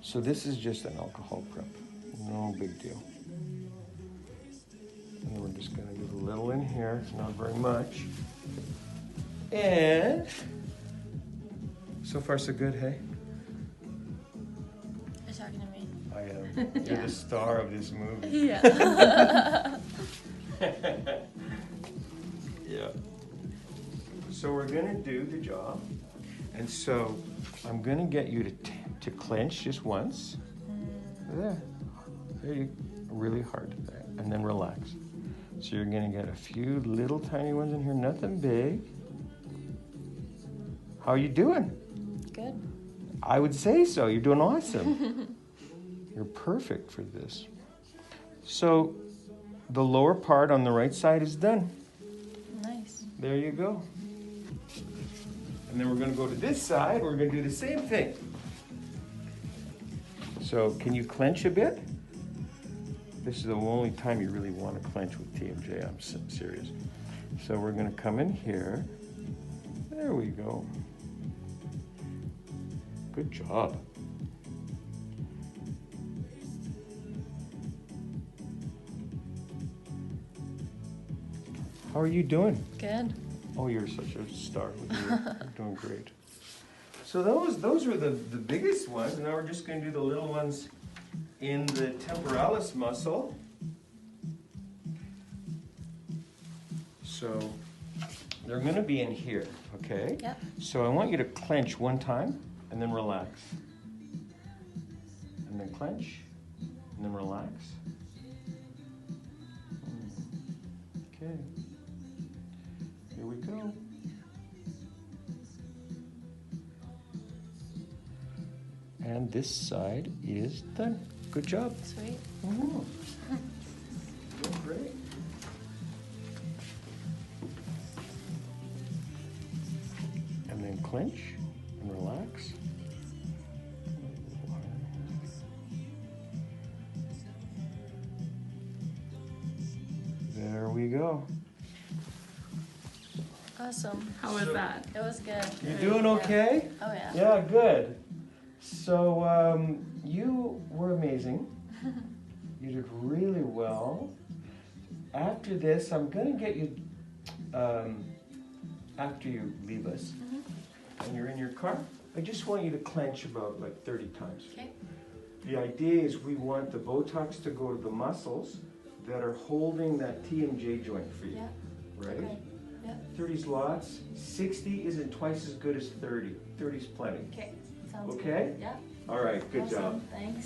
So this is just an alcohol prep. No big deal. And we're just gonna give a little in here. It's not very much. And so far so good, hey? You're talking to me. I am. You're the star of this movie. Yeah. Yeah. So we're gonna do the job. And so I'm gonna get you to clench just once. There. There you really hard there. And then relax. So you're gonna get a few little tiny ones in here, nothing big. How are you doing? Good. I would say so. You're doing awesome. You're perfect for this. So the lower part on the right side is done. Nice. There you go. And then we're going to go to this side. We're going to do the same thing. So can you clench a bit? This is the only time you really want to clench with TMJ. I'm serious. So we're going to come in here. There we go. Good job. How are you doing? Good. Oh, you're such a star. You're doing great. So those were the biggest ones. Now we're just going to do the little ones in the temporalis muscle. So they're going to be in here, okay? Yep. So I want you to clench one time and then relax. And then clench and then relax. Okay. Here we go. And this side is done. Good job. Sweet. Doing great. And then clench and relax. There we go. Awesome. How was that? It was good. You're doing okay? Oh yeah. Yeah, good. So you were amazing. You did really well. After this, I'm going to get you, after you leave us, and you're in your car, I just want you to clench about like 30 times. Okay. The idea is we want the Botox to go to the muscles that are holding that TMJ joint for you. Yeah. Right? Okay. Yeah. 30's lots. 60 isn't twice as good as 30. 30's plenty. Okay. Sounds Okay? good. Yeah. All right, good Awesome. job. Thanks.